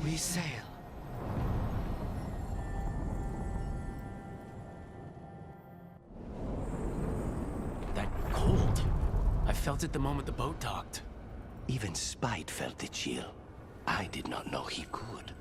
We sail. That cold. I felt it the moment the boat docked. Even Spite felt the chill. I did not know he could.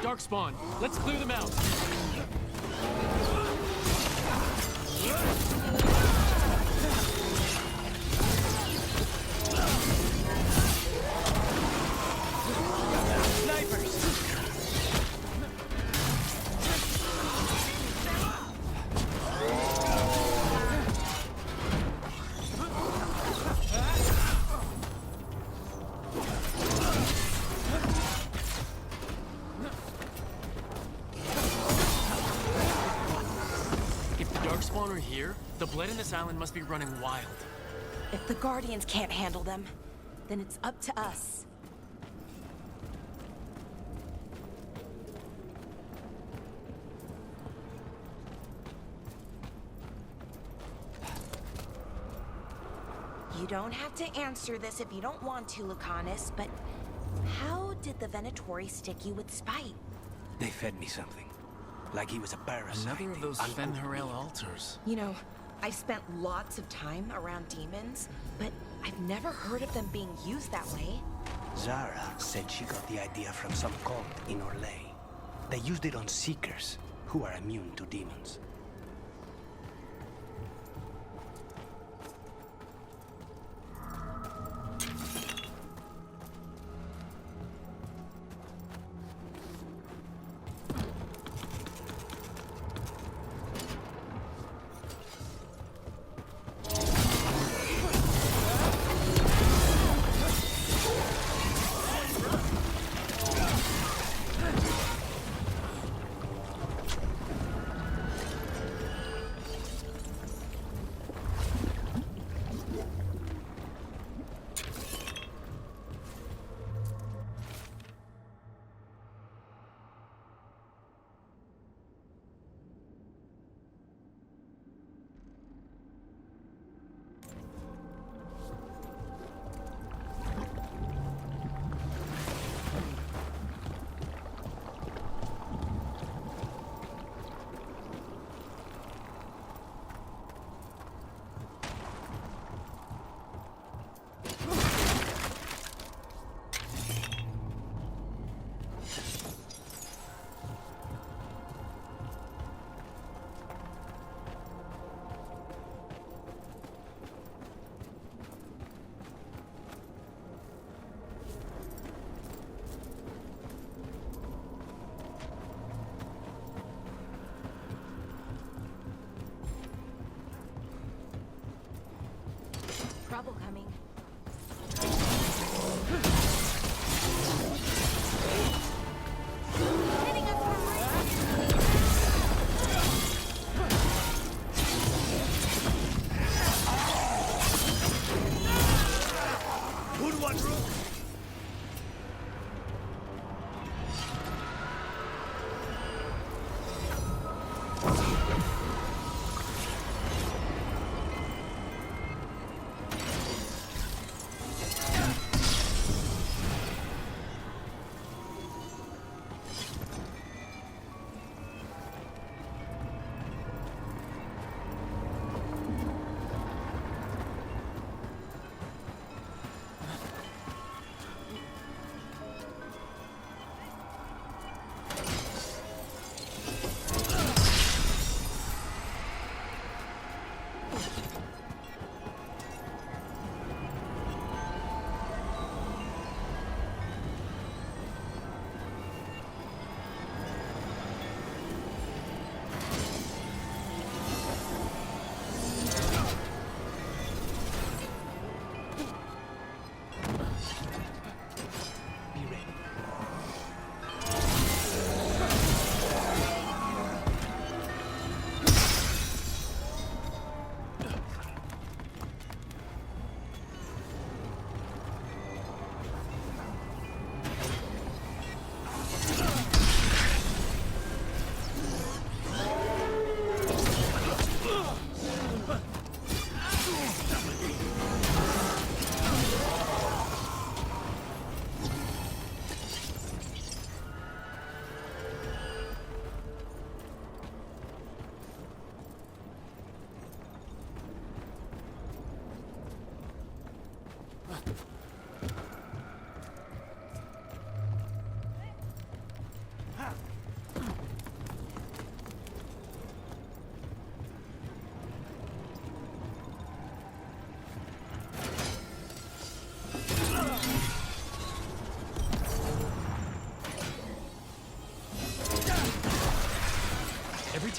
Darkspawn, let's clear them out. Darkspawn are here, the blood in this island must be running wild. If the Guardians can't handle them, then it's up to us. You don't have to answer this if you don't want to, Lucanus, but how did the Venatori stick you with Spite? They fed me something. Like he was a parasite. Another of those Fen'Harel altars. You know, I've spent lots of time around demons, but I've never heard of them being used that way. Zara said she got the idea from some cult in Orlais. They used it on Seekers, who are immune to demons.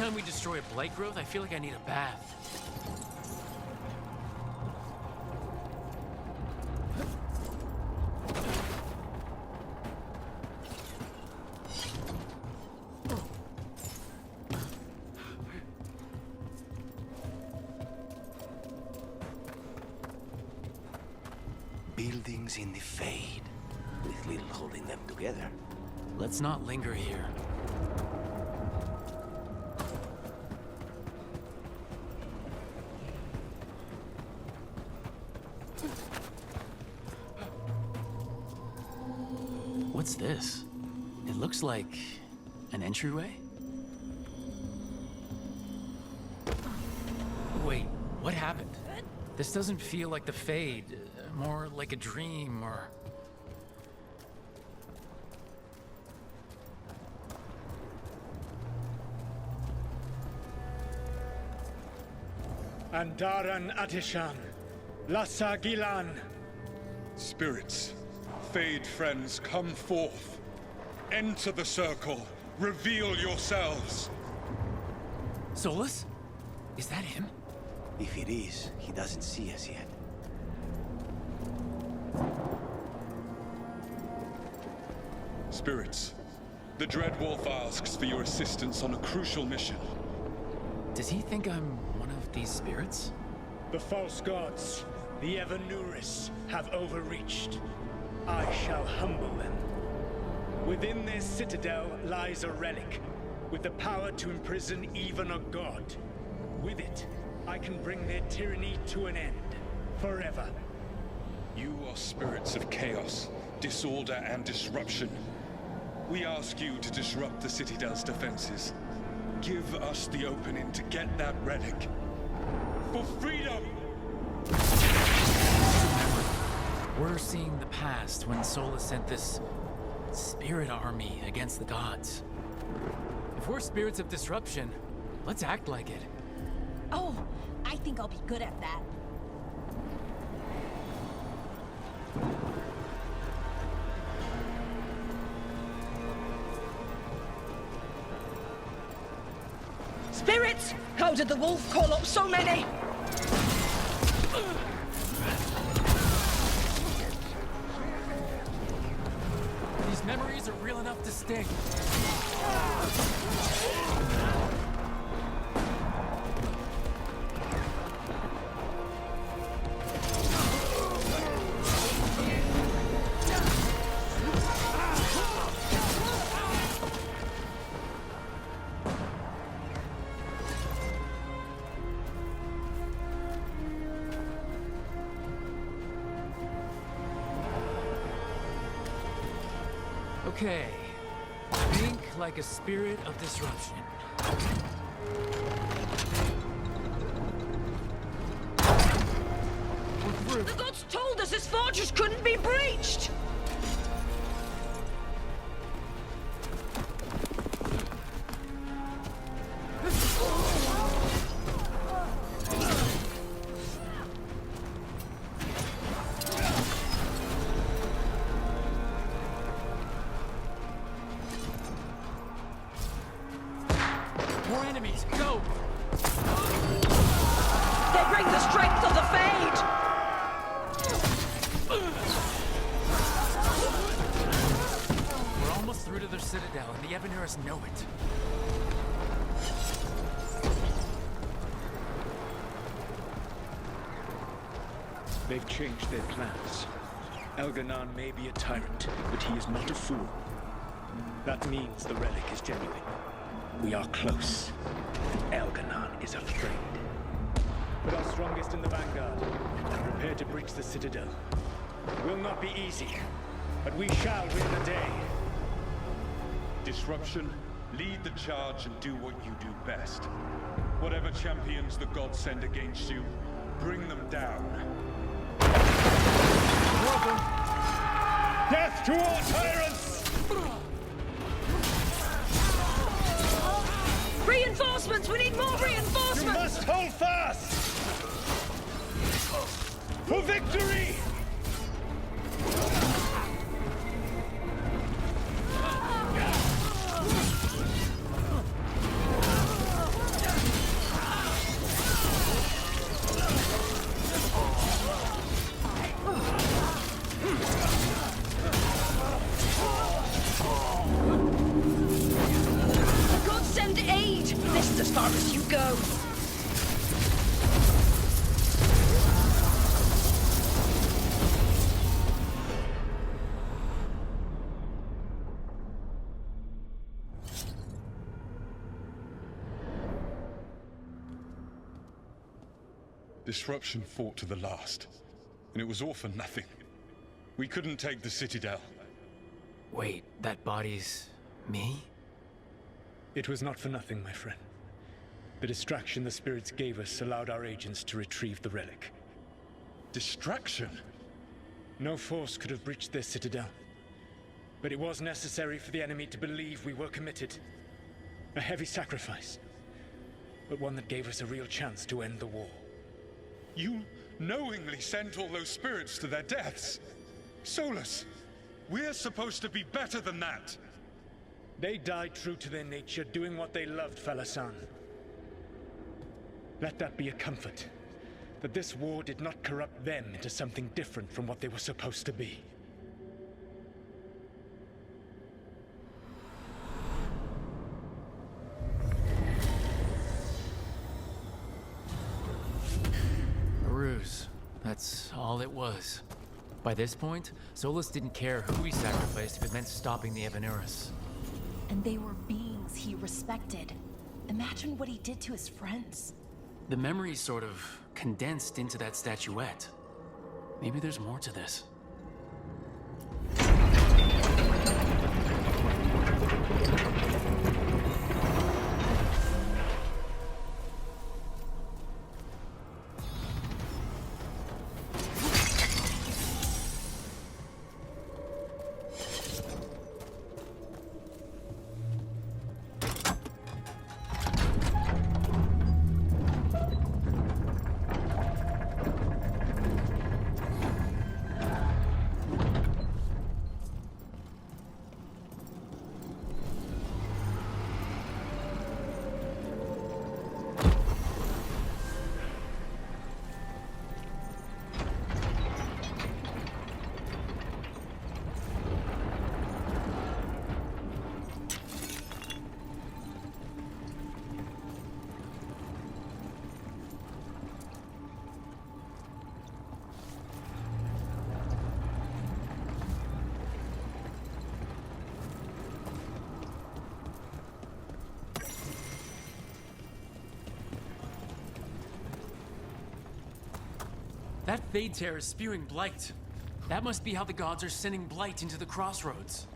time we destroy a blight growth, I feel like I need a bath. Buildings in the Fade, with little holding them together. Let's not linger here. What's this? It looks like an entryway? Wait, what happened? This doesn't feel like the Fade, more like a dream or... Andaran Atishan, Lassa Gilan. Spirits, Fade friends, come forth. Enter the circle. Reveal yourselves. Solus? Is that him? If it is, he doesn't see us yet. Spirits, the Dread Wolf asks for your assistance on a crucial mission. Does he think I'm one of these spirits? The false gods, the Evanuris, have overreached. I shall humble them. Within this citadel lies a relic, with the power to imprison even a god. With it, I can bring their tyranny to an end, forever. You are spirits of chaos, disorder, and disruption. We ask you to disrupt the Citadel's defenses. Give us the opening to get that relic. For freedom! We're seeing the past when Solus sent this spirit army against the gods. If we're spirits of disruption, let's act like it. Oh, I think I'll be good at that. Spirits! How did the wolf call up so many? These memories are real enough to sting. Okay. Think like a spirit of disruption. We're through. The gods told us this fortress couldn't be breached! More enemies, go! They bring the strength of the Fade! We're almost through to their citadel, and the Evanuris know it. They've changed their plans. Elganon may be a tyrant, but he is not a fool. That means the relic is genuine. We are close, and Elganon is afraid. Put our strongest in the vanguard, and prepare to breach the citadel. It will not be easy, but we shall win the day. Disruption, lead the charge and do what you do best. Whatever champions the gods send against you, bring them down. Death to all tyrants! Reinforcements! We need more You reinforcements! must hold fast! For victory! go! Disruption fought to the last, and it was all for nothing. We couldn't take the Citadel. Wait, that body's me? It was not for nothing, my friend. The distraction the spirits gave us allowed our agents to retrieve the relic. Distraction? No force could have breached their citadel. But it was necessary for the enemy to believe we were committed. A heavy sacrifice, but one that gave us a real chance to end the war. You knowingly sent all those spirits to their deaths. Solus, we're supposed to be better than that. They died true to their nature, doing what they loved, Falasan. Let that be a comfort, that this war did not corrupt them into something different from what they were supposed to be. A ruse. That's all it was. By this point, Solus didn't care who he sacrificed if it meant stopping the Evanurus. And they were beings he respected. Imagine what he did to his friends. The memory sort of condensed into that statuette. Maybe there's more to this. That Fade Tear is spewing blight. That must be how the gods are sending blight into the crossroads.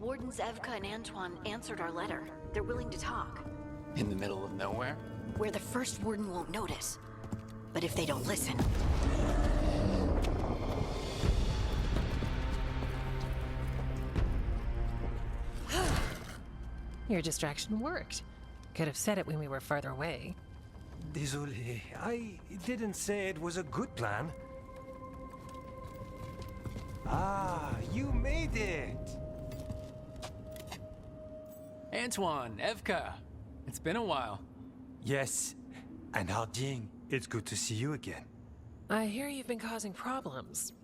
Wardens Evka and Antoine answered our letter. They're willing to talk. In the middle of nowhere? Where the first Warden won't notice. But if they don't listen... Your distraction worked. Could have said it when we were farther away. Désolé, I didn't say it was a good plan. Ah, you made it! Antoine, Evka. It's been a while. Yes, and Harding, it's good to see you again. I hear you've been causing problems.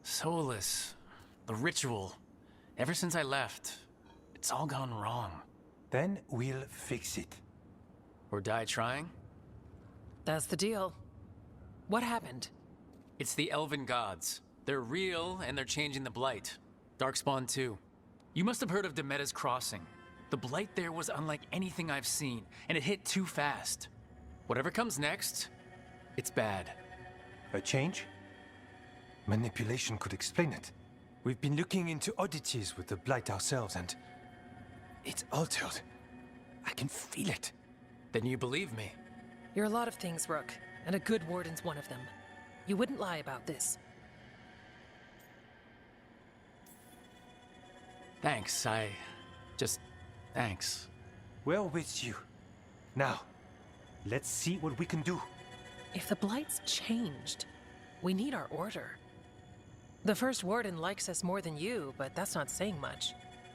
Solus, the ritual. Ever since I left, it's all gone wrong. Then we'll fix it. Or die trying? That's the deal. What happened? It's the Elven gods. They're real, and they're changing the Blight. Darkspawn too. You must have heard of Demeta's Crossing. The Blight there was unlike anything I've seen, and it hit too fast. Whatever comes next, it's bad. A change? Manipulation could explain it. We've been looking into oddities with the Blight ourselves, and it's altered. I can feel it. Then you believe me. You're a lot of things, Rook, and a good warden's one of them. You wouldn't lie about this. Thanks, thanks. We're with you. Now, let's see what we can do. If the Blight's changed, we need our order. The first warden likes us more than you, but that's not saying much.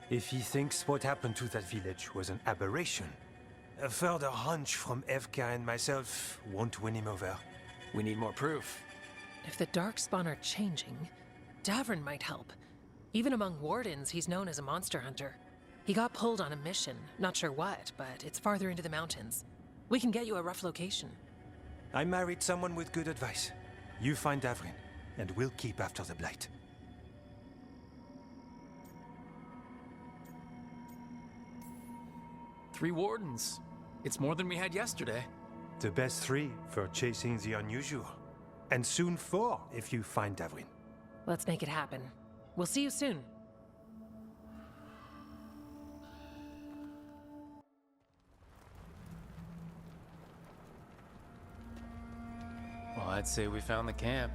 If he thinks what happened to that village was an aberration, a further hunch from Evka and myself won't win him over. We need more proof. If the Darkspawn are changing, Davrin might help. Even among wardens, he's known as a monster hunter. He got pulled on a mission, not sure what, but it's farther into the mountains. We can get you a rough location. I married someone with good advice. You find Davrin, and we'll keep after the Blight. Three wardens. It's more than we had yesterday. The best 3 for chasing the unusual. And soon 4 if you find Davrin. Let's make it happen. We'll see you soon. Well, I'd say we found the camp.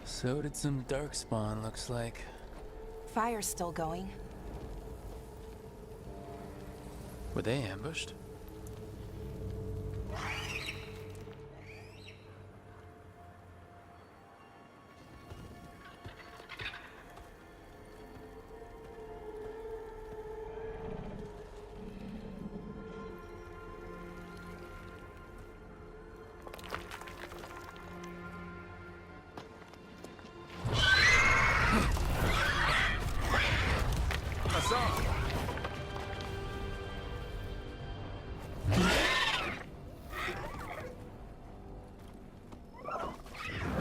So did some Darkspawn, looks like. Fire's still going. Were they ambushed?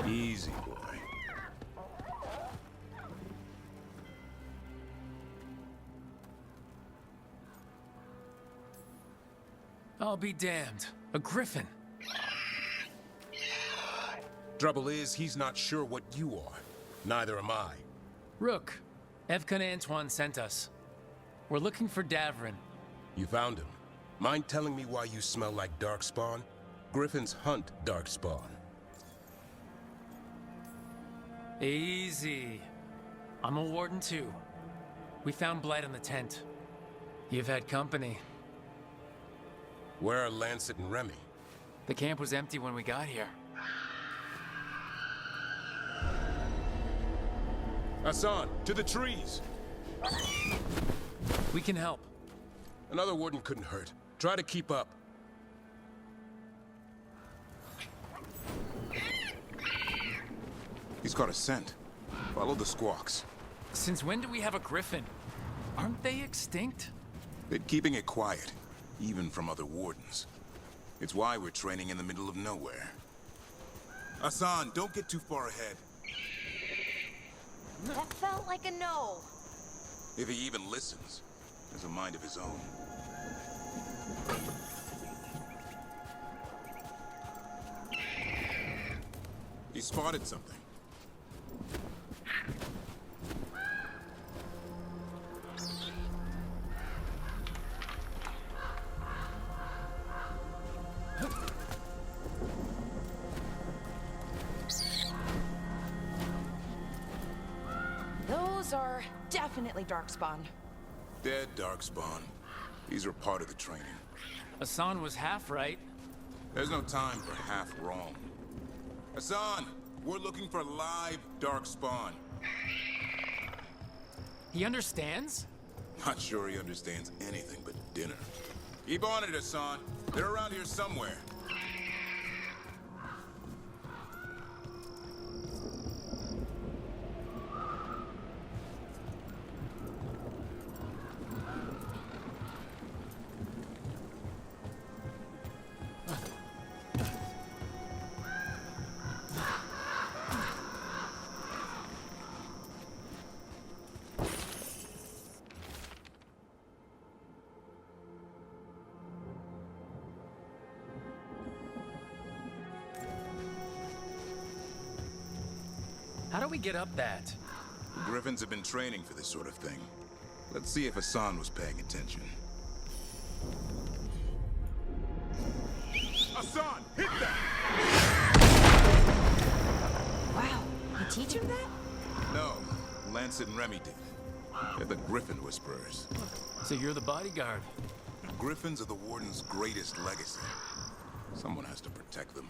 Easy, boy. I'll be damned. A griffin. Trouble is, he's not sure what you are. Neither am I. Rook, Evka and Antoine sent us. We're looking for Davrin. You found him. Mind telling me why you smell like Darkspawn? Griffins hunt Darkspawn. Easy. I'm a warden too. We found Blight in the tent. You've had company. Where are Lancet and Remy? The camp was empty when we got here. Hassan, to the trees! We can help. Another warden couldn't hurt. Try to keep up. He's got a scent. Follow the squawks. Since when do we have a griffin? Aren't they extinct? Been keeping it quiet, even from other wardens. It's why we're training in the middle of nowhere. Hassan, don't get too far ahead. That felt like a no. If he even listens, has a mind of his own. He spotted something. Those are definitely Darkspawn. Dead Darkspawn. These are part of the training. Hassan was half right. There's no time for half wrong. Hassan, we're looking for live Darkspawn. He understands? Not sure he understands anything but dinner. Keep on it, Hassan. They're around here somewhere. do we get up that? The Griffins have been training for this sort of thing. Let's see if Hassan was paying attention. Hassan, hit that! Wow, you teach him that? No, Lancet and Remy did. They're the Griffin Whisperers. So you're the bodyguard. Griffins are the Warden's greatest legacy. Someone has to protect them.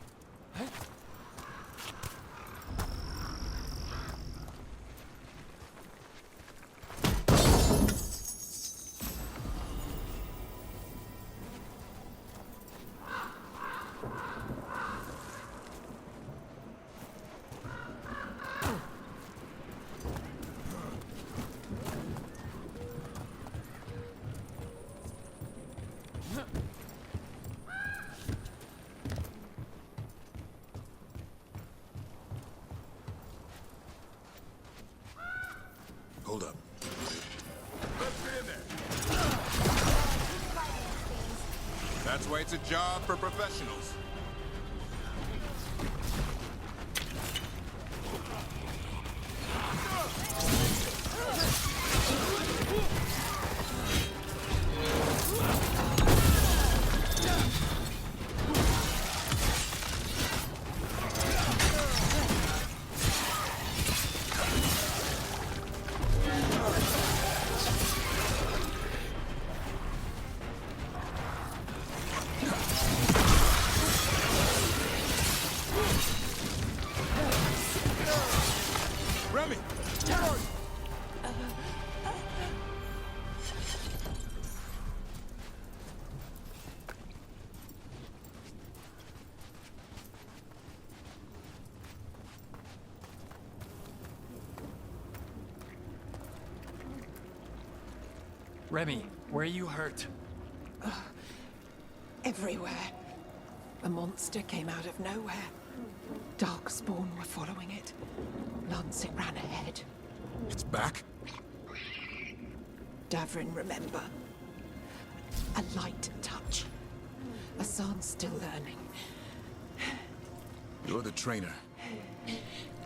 Hold up. Let's get in there. That's why it's a job for professionals. Remy! Remy, where are you hurt? Everywhere. A monster came out of nowhere. Darkspawn were following it. Lancet ran ahead. It's back? Davrin, remember. A light touch. Hassan's still learning. You're the trainer.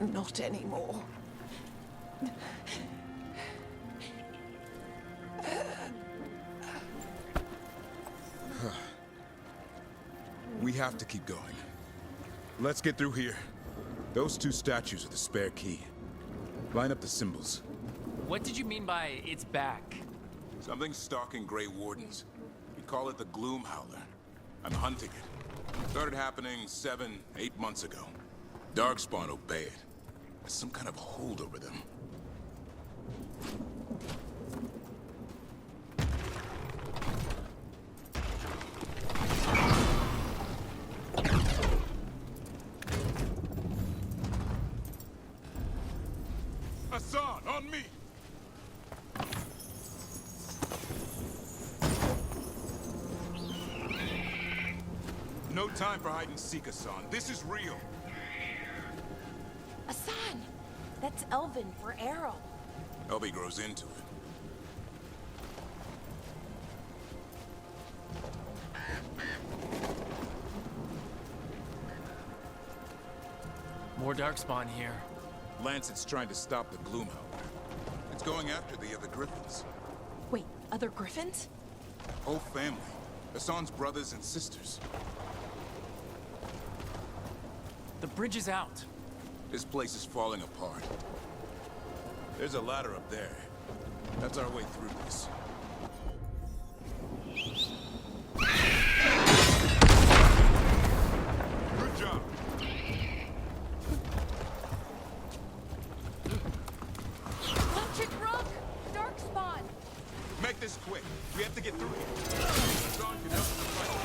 Not anymore. We have to keep going. Let's get through here. Those two statues are the spare key. Line up the symbols. What did you mean by it's back? Something's stalking Grey Wardens. We call it the Gloom Howler. I'm hunting it. Started happening 7, 8 months ago. Darkspawn obey it. There's some kind of hold over them. Hassan, on me! No time for hide and seek, Hassan. This is real. Hassan! That's Elven for arrow. Elby grows into it. More Darkspawn here. Lancet's trying to stop the Gloomhowler. It's going after the other Griffins. Wait, other Griffins? Whole family. Hassan's brothers and sisters. The bridge is out. This place is falling apart. There's a ladder up there. That's our way through this. Good job. Electric rock! Darkspawn! Make this quick. We have to get through here. Hassan can help us fight.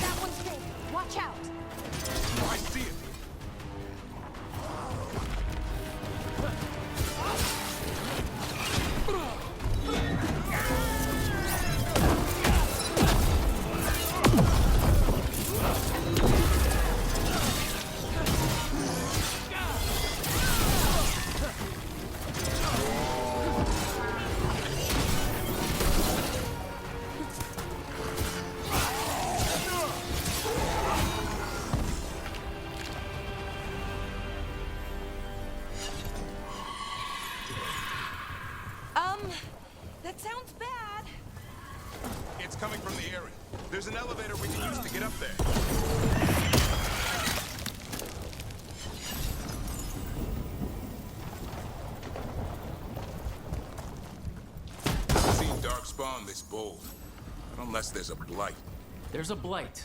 That one's big. Watch out! I see it. That sounds bad. It's coming from the area. There's an elevator we can use to get up there. I've seen Darkspawn this bold. Not unless there's a blight. There's a blight.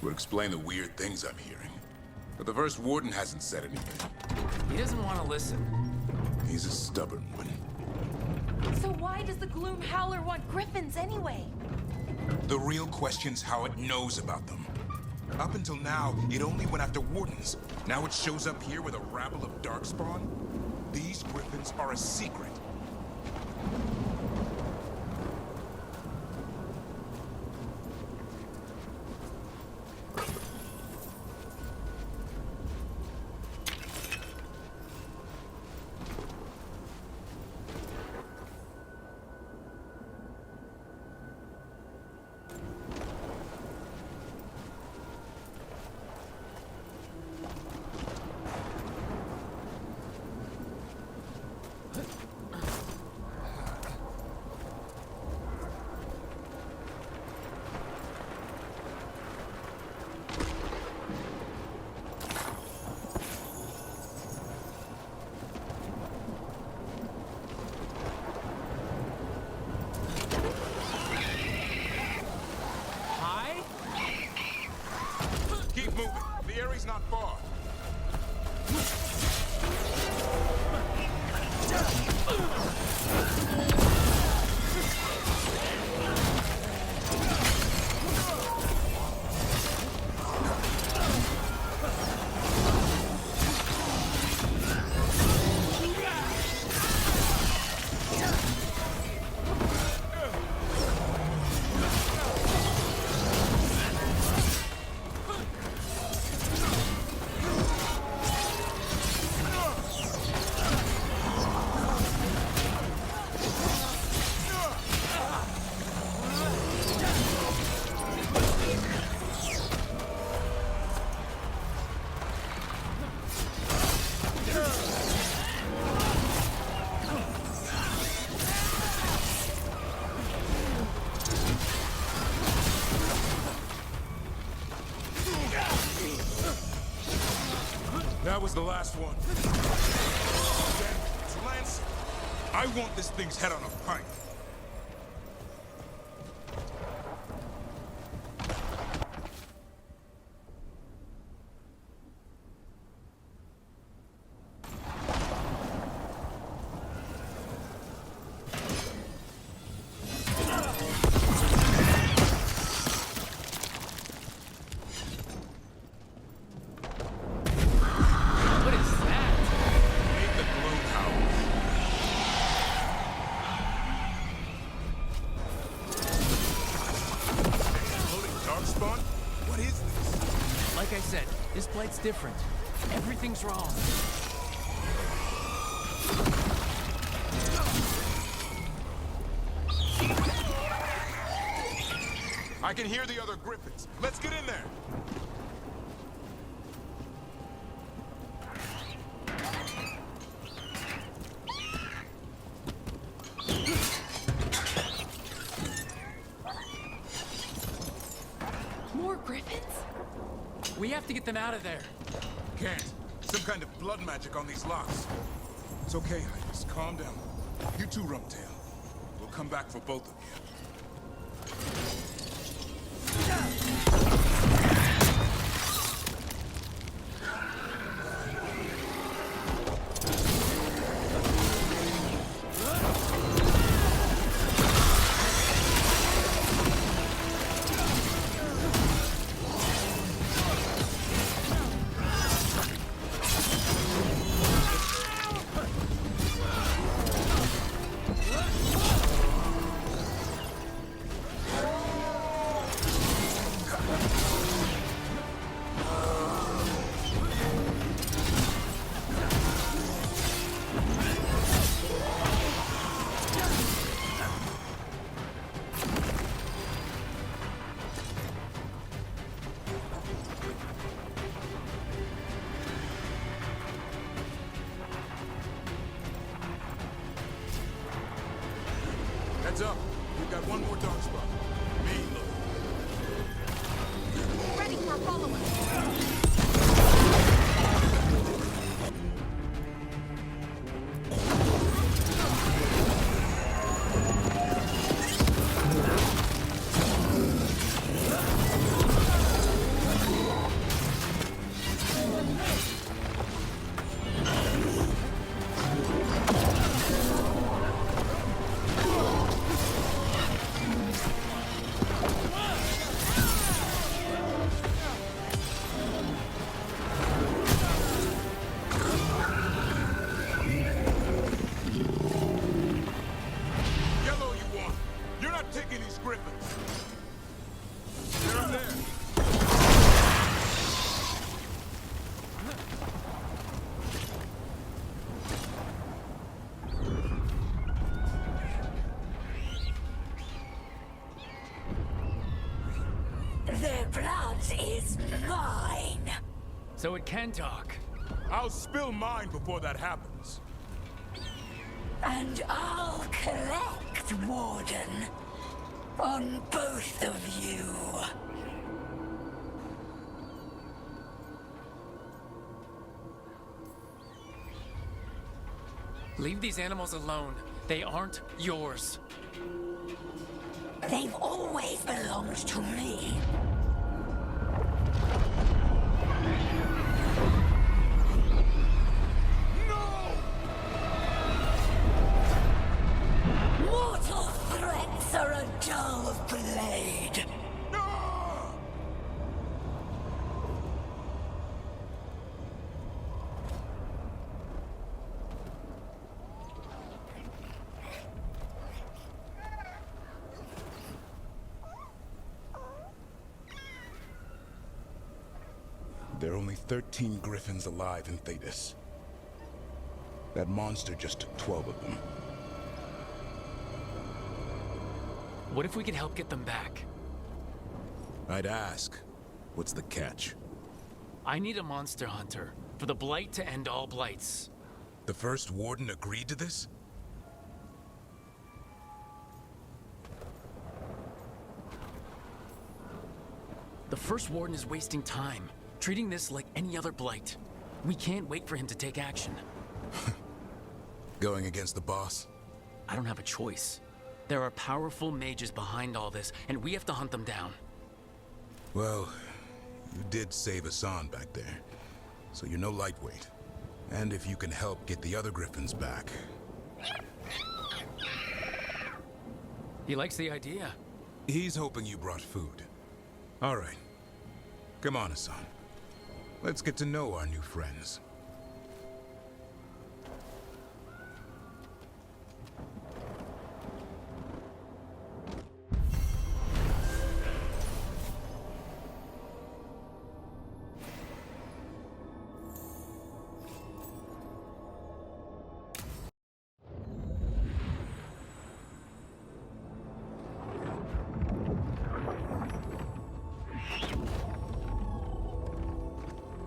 Would explain the weird things I'm hearing. But the first warden hasn't said anything. He doesn't want to listen. He's a stubborn one. So why does the Gloom Howler want griffins anyway? The real question's how it knows about them. Up until now, it only went after wardens. Now it shows up here with a rabble of Darkspawn? These griffins are a secret. Keep moving. The area's not far. That was the last one. It's Lancet. I want this thing's head on a pike. Like I said, this blight's different. Everything's wrong. I can hear the other griffins. Let's get in there. More griffins? We have to get them out of there. Can't. Some kind of blood magic on these locks. It's okay, Hydus. Calm down. You too, Rumtail. We'll come back for both of you. Heads up. We've got one more dark spot. Main load. Ready for follow-up. Their blood is mine. So it can talk. I'll spill mine before that happens. And I'll collect, Warden. On both of you. Leave these animals alone. They aren't yours. They've always belonged to me. No! Mortal threats are a dull blade. There are only 13 griffins alive in Thetis. That monster just took 12 of them. What if we could help get them back? I'd ask, what's the catch? I need a monster hunter for the Blight to end all blights. The first Warden agreed to this? The first Warden is wasting time, treating this like any other blight. We can't wait for him to take action. Going against the boss? I don't have a choice. There are powerful mages behind all this, and we have to hunt them down. Well, you did save Hassan back there, so you're no lightweight. And if you can help get the other griffins back... He likes the idea. He's hoping you brought food. All right. Come on, Hassan. Let's get to know our new friends.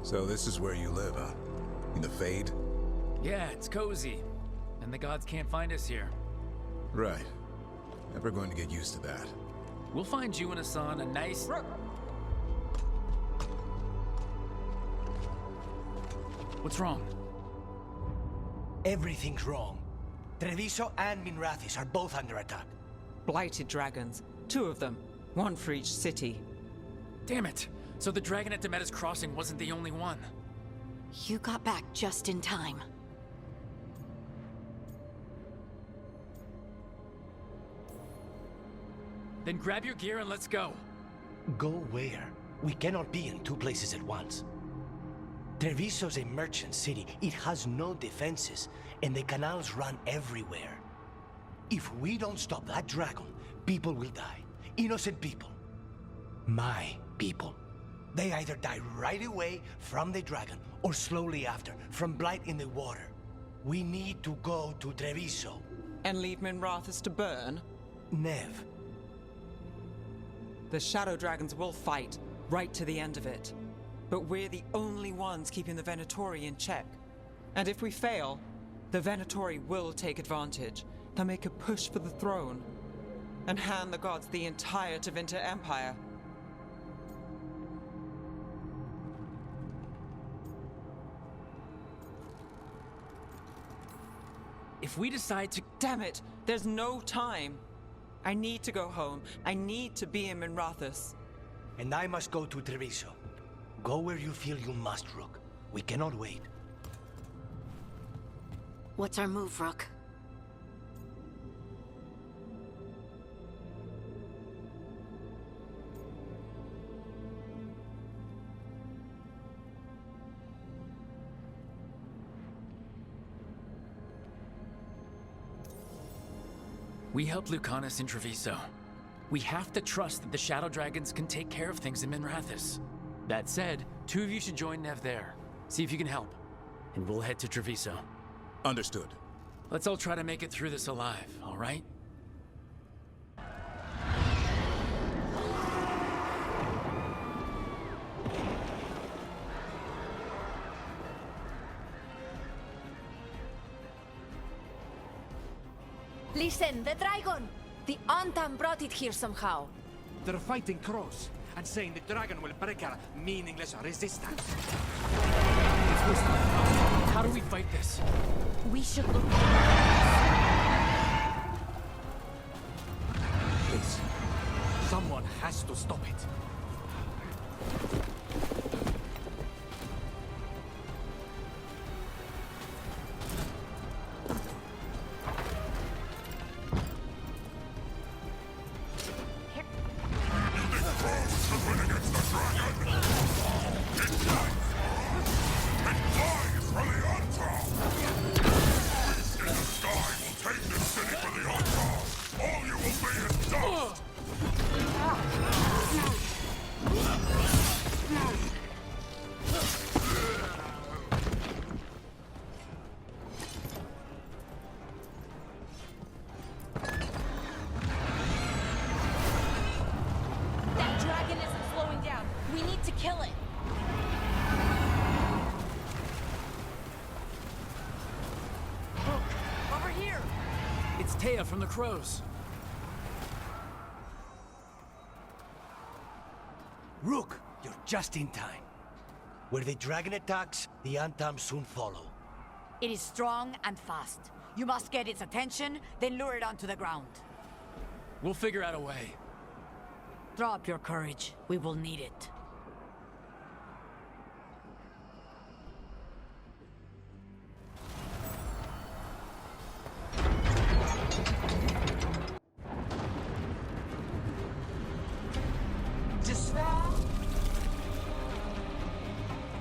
So this is where you live, huh? In the Fade? Yeah, it's cozy. And the gods can't find us here. Right. Never going to get used to that. We'll find you and Hassan a nice... What's wrong? Everything's wrong. Treviso and Minrathis are both under attack. Blighted dragons. 2 of them. 1 for each city. Damn it! So the dragon at Demeda's Crossing wasn't the only one. You got back just in time. Then grab your gear and let's go. Go where? We cannot be in 2 places at once. Treviso's a merchant city. It has no defenses, and the canals run everywhere. If we don't stop that dragon, people will die. Innocent people. My people. They either die right away from the dragon, or slowly after, from blight in the water. We need to go to Treviso. And leave Minrathis to burn? Nev. The Shadow Dragons will fight, right to the end of it. But we're the only ones keeping the Venatori in check. And if we fail, the Venatori will take advantage. They'll make a push for the throne. and hand the gods the entire Tevinter Empire. If we decide to... Damn it! There's no time! I need to go home. I need to be in Minrathous. And I must go to Treviso. Go where you feel you must, Rook. We cannot wait. What's our move, Rook? We helped Lucanus in Treviso. We have to trust that the Shadow Dragons can take care of things in Minrathous. That said, 2 of you should join Nev there. See if you can help. And we'll head to Treviso. Understood. Let's all try to make it through this alive, all right? Listen, the dragon! The Antam brought it here somehow. They're fighting crows and saying the dragon will break our meaningless resistance. How do we fight this? We should look... Please, someone has to stop it. From the crows. Rook, you're just in time. Where the dragon attacks, the Antam soon follow. It is strong and fast. You must get its attention, then lure it onto the ground. We'll figure out a way. Drop your courage. We will need it.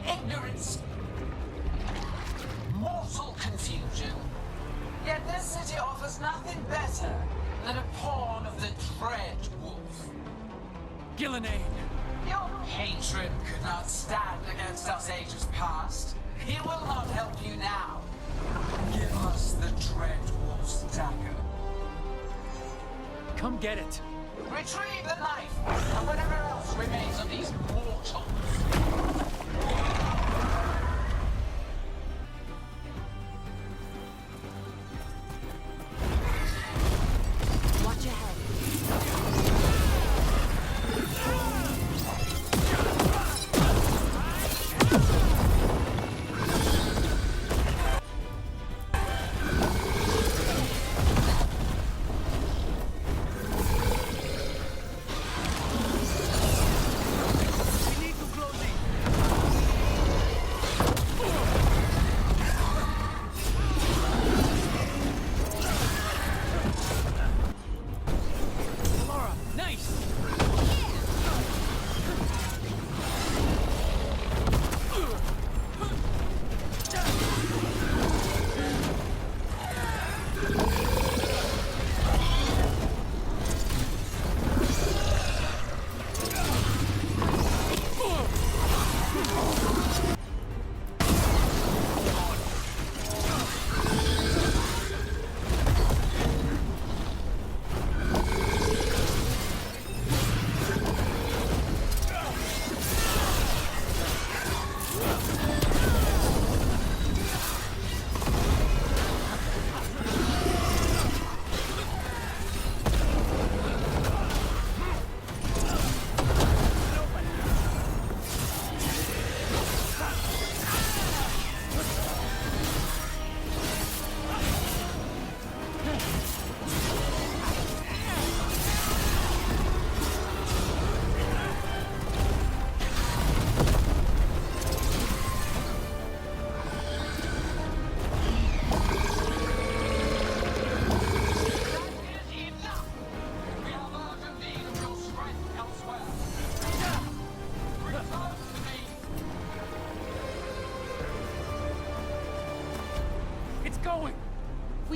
Ignorance. Mortal confusion. Yet this city offers nothing better than a pawn of the Dread Wolf. Gillenane! Your hatred could not stand against us ages past. He will not help you now. Give us the Dread Wolf's dagger. Come get it. Retrieve the knife and whatever else remains of these mortals. Watch ahead. We need to close it.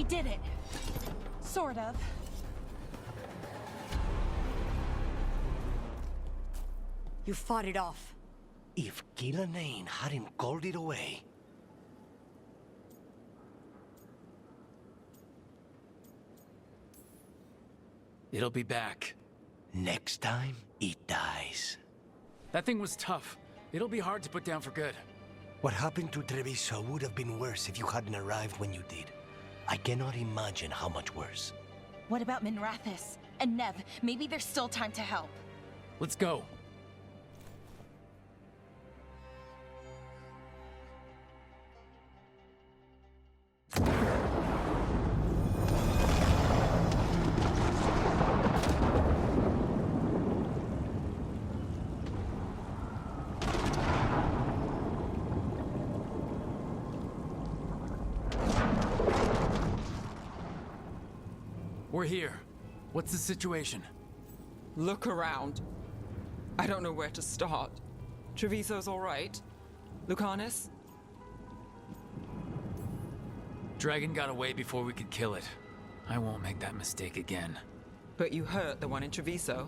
did it. Sort of. You fought it off. If Gillenane hadn't called it away... It'll be back. Next time, it dies. That thing was tough. It'll be hard to put down for good. What happened to Treviso would have been worse if you hadn't arrived when you did. I cannot imagine how much worse. What about Minrathous? And Nev? Maybe there's still time to help. Let's go. We're here. What's the situation? Look around. I don't know where to start. Treviso's all right. Lucanus? Dragon got away before we could kill it. I won't make that mistake again. But you hurt the one in Treviso.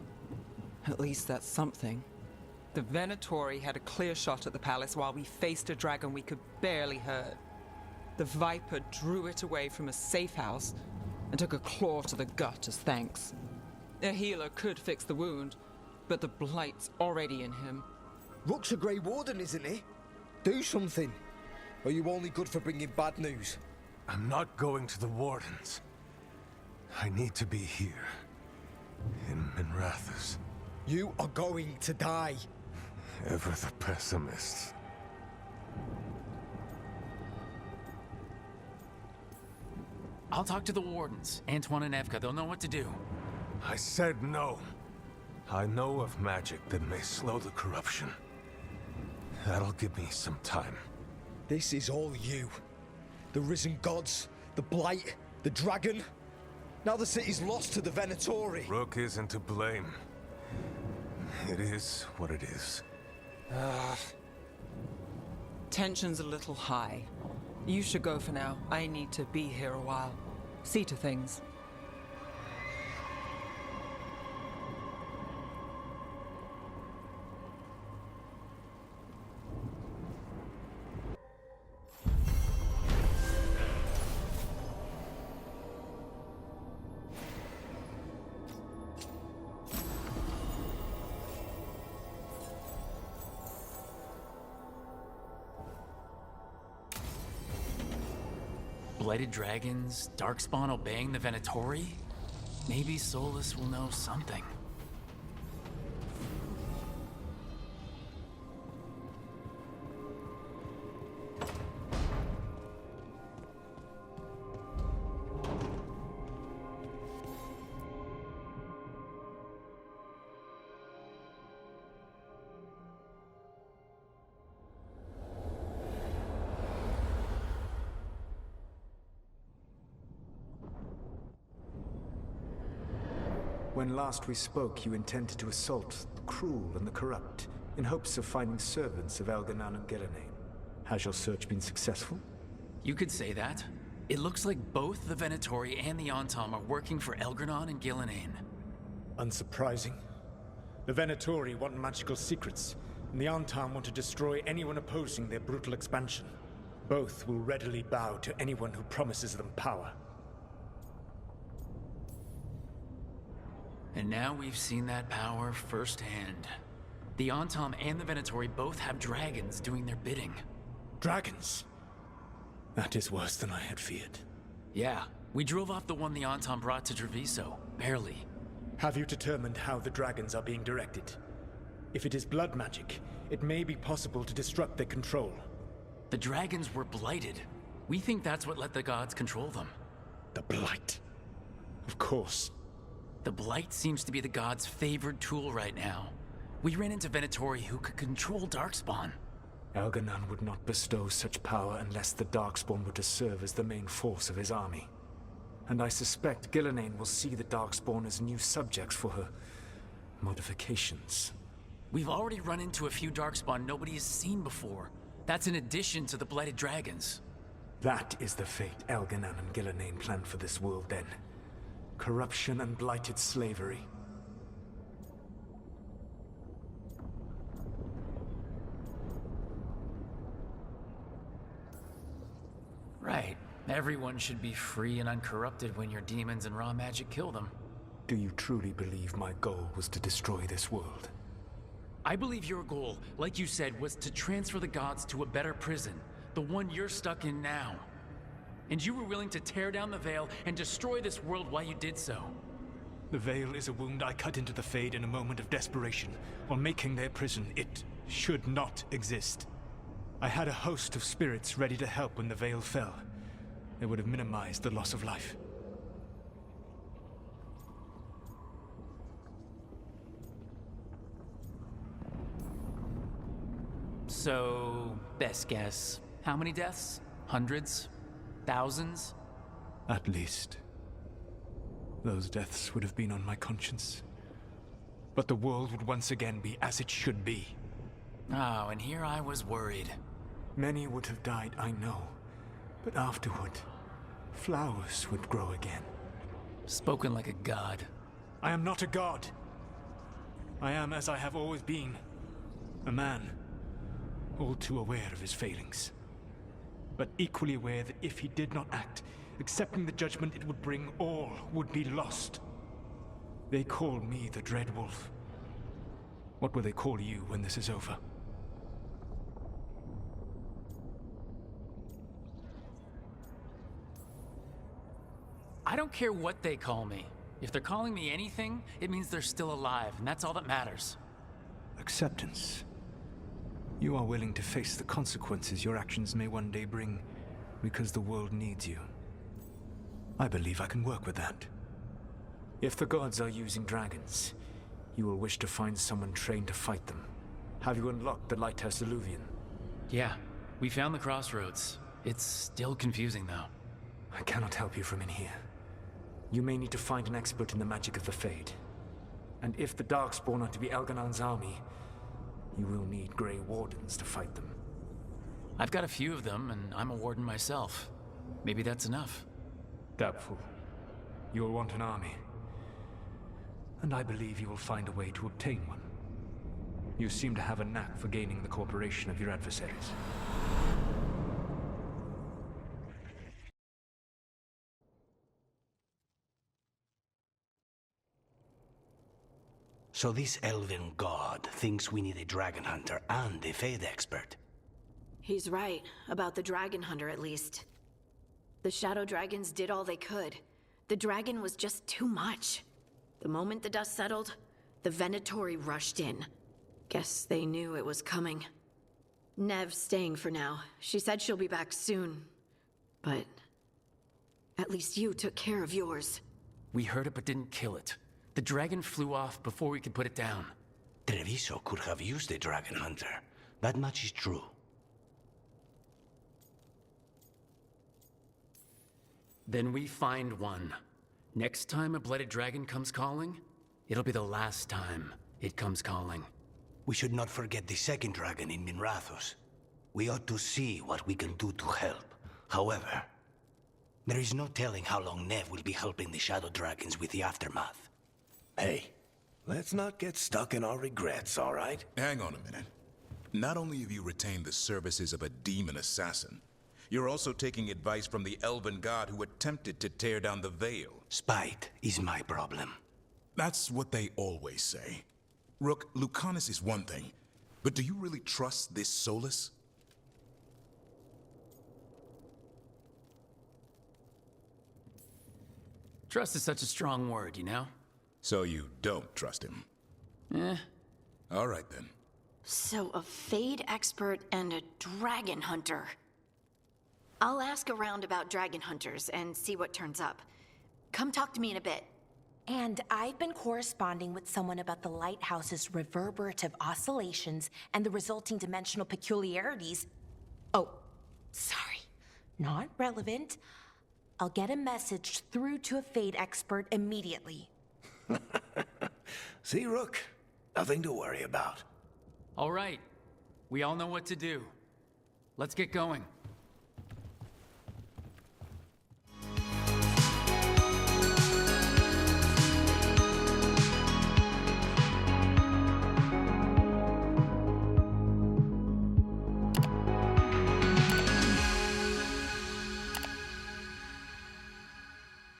At least that's something. The Venatori had a clear shot at the palace while we faced a dragon we could barely hurt. The Viper drew it away from a safe house and took a claw to the gut as thanks. A healer could fix the wound, but the blight's already in him. Rook's a Grey Warden, isn't he? Do something. Or are you only good for bringing bad news? I'm not going to the Wardens. I need to be here. In Minrathous. You are going to die. Ever the pessimist. I'll talk to the Wardens, Antoine and Evka. They'll know what to do. I said no. I know of magic that may slow the corruption. That'll give me some time. This is all you. The risen gods, the blight, the dragon. Now the city's lost to the Venatori. Rook isn't to blame. It is what it is. Tension's a little high. You should go for now. I need to be here a while. See to things. Blighted dragons, Darkspawn obeying the Venatori? Maybe Solus will know something. When last we spoke, you intended to assault the cruel and the corrupt, in hopes of finding servants of Elganon and Gillenane. Has your search been successful? You could say that. It looks like both the Venatori and the Antam are working for Elganon and Gillenane. Unsurprising. The Venatori want magical secrets, and the Antam want to destroy anyone opposing their brutal expansion. Both will readily bow to anyone who promises them power. And now we've seen that power firsthand. The Antam and the Venatori both have dragons doing their bidding. Dragons? That is worse than I had feared. Yeah, we drove off the one the Antam brought to Treviso. Barely. Have you determined how the dragons are being directed? If it is blood magic, it may be possible to disrupt their control. The dragons were blighted. We think that's what let the gods control them. The blight. Of course. The blight seems to be the gods' favored tool right now. We ran into Venatori who could control Darkspawn. Elganon would not bestow such power unless the Darkspawn were to serve as the main force of his army. And I suspect Gillenane will see the Darkspawn as new subjects for her modifications. We've already run into a few Darkspawn nobody has seen before. That's in addition to the blighted dragons. That is the fate Elganan and Gillenane planned for this world then. Corruption and blighted slavery. Right. Everyone should be free and uncorrupted when your demons and raw magic kill them. Do you truly believe my goal was to destroy this world? I believe your goal, like you said, was to transfer the gods to a better prison, the one you're stuck in now. And you were willing to tear down the veil and destroy this world while you did so. The veil is a wound I cut into the Fade in a moment of desperation, while making their prison. It should not exist. I had a host of spirits ready to help when the veil fell. They would have minimized the loss of life. So, best guess, how many deaths? Hundreds? Thousands? At least. Those deaths would have been on my conscience. But the world would once again be as it should be. Oh, and here I was worried. Many would have died, I know. But afterward, flowers would grow again. Spoken like a god. I am not a god. I am as I have always been. A man. All too aware of his failings. But equally aware that if he did not act, accepting the judgment it would bring, all would be lost. They call me the Dread Wolf. What will they call you when this is over? I don't care what they call me. If they're calling me anything, it means they're still alive, and that's all that matters. Acceptance. You are willing to face the consequences your actions may one day bring, because the world needs you. I believe I can work with that. If the gods are using dragons, you will wish to find someone trained to fight them. Have you unlocked the Lighthouse Illuvian? Yeah, we found the crossroads. It's still confusing, though. I cannot help you from in here. You may need to find an expert in the magic of the Fade. And if the Darkspawn are to be Elganan's army, you will need Grey Wardens to fight them. I've got a few of them, and I'm a warden myself. Maybe that's enough. Doubtful. You will want an army. And I believe you will find a way to obtain one. You seem to have a knack for gaining the cooperation of your adversaries. So this elven god thinks we need a dragon hunter and a Fade expert. He's right, about the dragon hunter at least. The shadow dragons did all they could. The dragon was just too much. The moment the dust settled, the Venatori rushed in. Guess they knew it was coming. Nev's staying for now. She said she'll be back soon. But at least you took care of yours. We heard it but didn't kill it. The dragon flew off before we could put it down. Treviso could have used a dragon hunter. That much is true. Then we find one. Next time a blooded dragon comes calling, it'll be the last time it comes calling. We should not forget the second dragon in Minrathos. We ought to see what we can do to help. However, there is no telling how long Nev will be helping the shadow dragons with the aftermath. Hey, let's not get stuck in our regrets, all right? Hang on a minute. Not only have you retained the services of a demon assassin, you're also taking advice from the elven god who attempted to tear down the veil. Spite is my problem. That's what they always say. Rook, Lucanus is one thing, but do you really trust this Solus? Trust is such a strong word, you know? So you don't trust him? All right then. So a Fade expert and a dragon hunter. I'll ask around about dragon hunters and see what turns up. Come talk to me in a bit. And I've been corresponding with someone about the lighthouse's reverberative oscillations and the resulting dimensional peculiarities. Oh, sorry. Not relevant. I'll get a message through to a Fade expert immediately. See, Rook? Nothing to worry about. All right. We all know what to do. Let's get going.